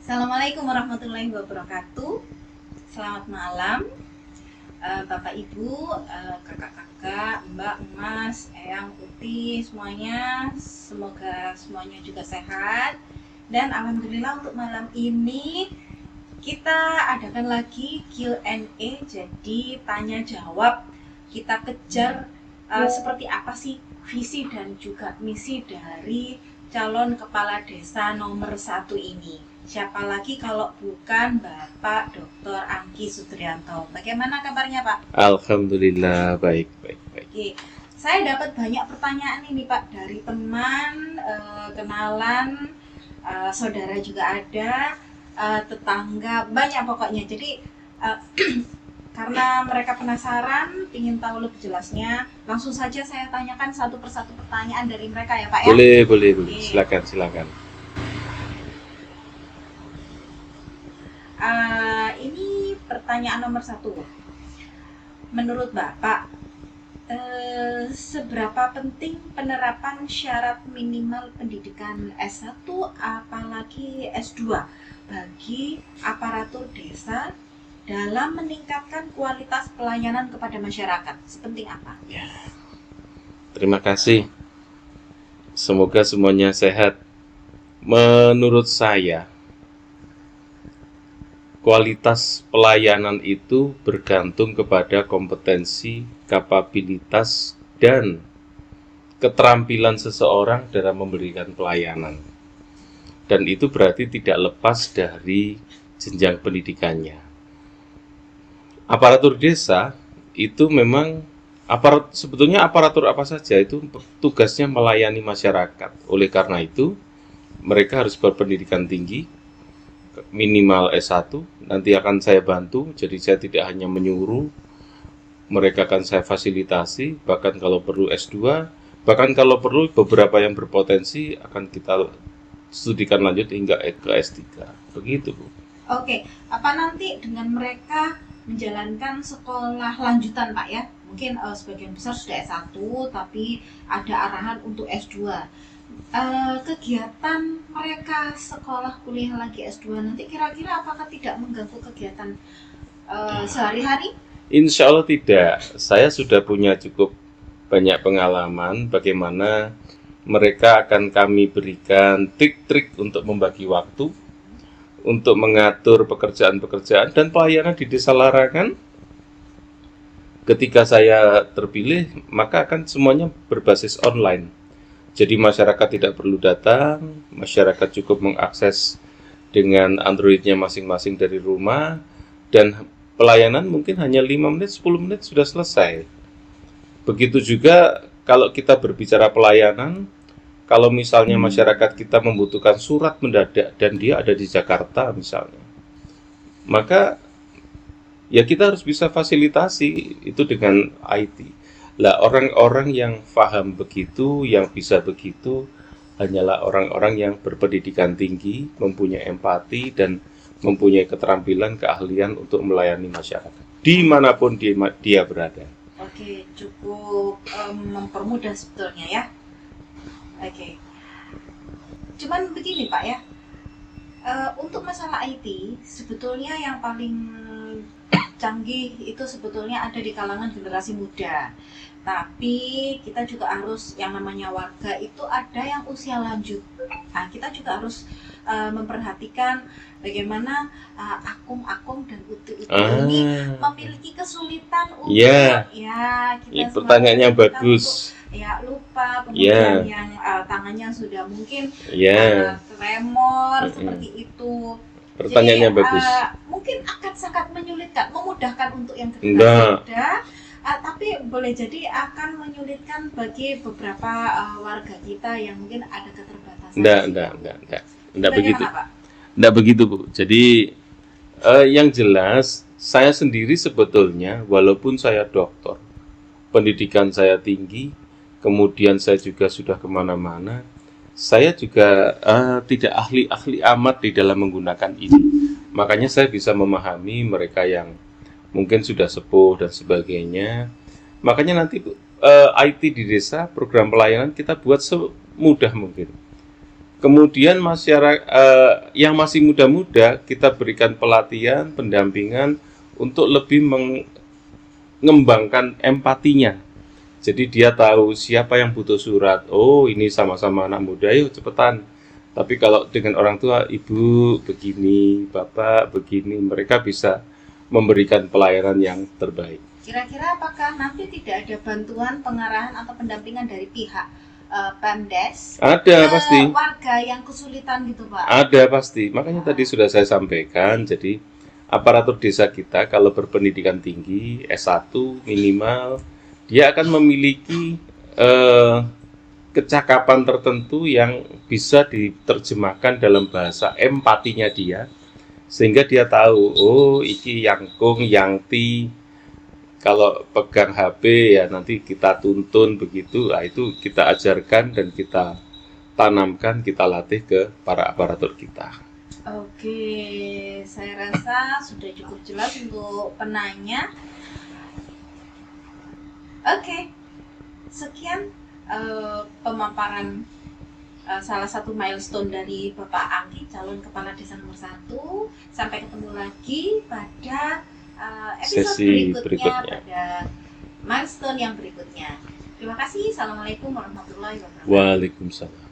Assalamualaikum warahmatullahi wabarakatuh. Selamat malam, Bapak Ibu, kakak-kakak, Mbak, Mas, Eyang, Uti, semuanya. Semoga semuanya juga sehat. Dan alhamdulillah untuk malam ini kita adakan lagi Q&A, jadi tanya jawab. Kita kejar seperti apa sih visi dan juga misi dari calon kepala desa nomor 1 ini. Siapa lagi kalau bukan Bapak Dr. Angki Sudrianto. Bagaimana kabarnya Pak? Alhamdulillah, baik. Oke, saya dapat banyak pertanyaan ini Pak dari teman, kenalan, saudara juga ada, tetangga, banyak pokoknya. Jadi karena mereka penasaran, ingin tahu lebih jelasnya, langsung saja saya tanyakan satu persatu pertanyaan dari mereka ya Pak ya. Boleh. Silakan. Ini pertanyaan nomor 1. Menurut Bapak, seberapa penting penerapan syarat minimal pendidikan S1 apalagi S2 bagi aparatur desa dalam meningkatkan kualitas pelayanan kepada masyarakat? Sepenting apa? Ya. Terima kasih. Semoga semuanya sehat. Menurut saya, kualitas pelayanan itu bergantung kepada kompetensi, kapabilitas, dan keterampilan seseorang dalam memberikan pelayanan. Dan itu berarti tidak lepas dari jenjang pendidikannya. Aparatur desa itu memang sebetulnya aparatur apa saja itu tugasnya melayani masyarakat. Oleh karena itu, mereka harus berpendidikan tinggi, minimal S1, nanti akan saya bantu, jadi saya tidak hanya menyuruh, mereka akan saya fasilitasi, bahkan kalau perlu S2, bahkan kalau perlu beberapa yang berpotensi akan kita studikan lanjut hingga ke S3, begitu Bu. Oke, apa nanti dengan mereka menjalankan sekolah lanjutan Pak ya? Mungkin sebagian besar sudah S1, tapi ada arahan untuk S2. Kegiatan mereka sekolah kuliah lagi S2 nanti kira-kira apakah tidak mengganggu kegiatan sehari-hari? Insya Allah tidak. Saya sudah punya cukup banyak pengalaman bagaimana mereka akan kami berikan trik-trik untuk membagi waktu, untuk mengatur pekerjaan-pekerjaan dan pelayanan di Desa Larangan. Ketika saya terpilih, maka akan semuanya berbasis online. Jadi masyarakat tidak perlu datang, masyarakat cukup mengakses dengan Android-nya masing-masing dari rumah, dan pelayanan mungkin hanya 5 menit, 10 menit sudah selesai. Begitu juga kalau kita berbicara pelayanan, kalau misalnya masyarakat kita membutuhkan surat mendadak dan dia ada di Jakarta misalnya, maka ya kita harus bisa fasilitasi itu dengan IT. Lah orang-orang yang paham begitu, yang bisa begitu, hanyalah orang-orang yang berpendidikan tinggi, mempunyai empati dan mempunyai keterampilan, keahlian untuk melayani masyarakat dimanapun dia berada. Oke, cukup mempermudah sebetulnya ya. Oke, cuman begini Pak ya, untuk masalah IT sebetulnya yang paling canggih itu sebetulnya ada di kalangan generasi muda. Tapi kita juga harus, yang namanya warga itu ada yang usia lanjut. Nah, kita juga harus memperhatikan bagaimana akung-akung dan utu-utu ini memiliki kesulitan untuk kita pertanyaannya bagus. Lupa, kemudian yang tangannya sudah mungkin tremor seperti itu. Pertanyaannya jadi, bagus. Mungkin akan sangat menyulitkan, memudahkan untuk yang generasi muda, tapi boleh jadi akan menyulitkan bagi beberapa warga kita yang mungkin ada keterbatasan. Enggak begitu. Enggak begitu Bu. Jadi yang jelas saya sendiri sebetulnya walaupun saya doktor, pendidikan saya tinggi, kemudian saya juga sudah kemana-mana, saya juga tidak ahli amat di dalam menggunakan ini. Makanya saya bisa memahami mereka yang mungkin sudah sepuh dan sebagainya. Makanya nanti IT di desa, program pelayanan kita buat semudah mungkin. Kemudian masyarakat yang masih muda-muda kita berikan pelatihan, pendampingan untuk lebih mengembangkan empatinya. Jadi dia tahu siapa yang butuh surat. Oh, ini sama-sama anak muda, yuk cepetan. Tapi kalau dengan orang tua, ibu begini, bapak begini, mereka bisa memberikan pelayanan yang terbaik. Kira-kira apakah nanti tidak ada bantuan pengarahan atau pendampingan dari pihak Pemdes Ada ke pasti. warga yang kesulitan gitu Pak? Ada pasti, makanya tadi sudah saya sampaikan. Jadi aparatur desa kita kalau berpendidikan tinggi S1 minimal, dia akan memiliki kecakapan tertentu yang bisa diterjemahkan dalam bahasa empatinya dia, sehingga dia tahu, oh iki yangkung, yangti, kalau pegang HP ya nanti kita tuntun begitu. Nah, itu kita ajarkan dan kita tanamkan, kita latih ke para aparatur kita. Oke, saya rasa sudah cukup jelas untuk penanya. Oke, sekian pemaparan salah satu milestone dari Bapak Anggi, calon kepala desa nomor 1. Sampai ketemu lagi pada episode Sesi berikutnya, berikutnya. pada milestone yang berikutnya. Terima kasih. Assalamualaikum warahmatullahi wabarakatuh. Waalaikumsalam.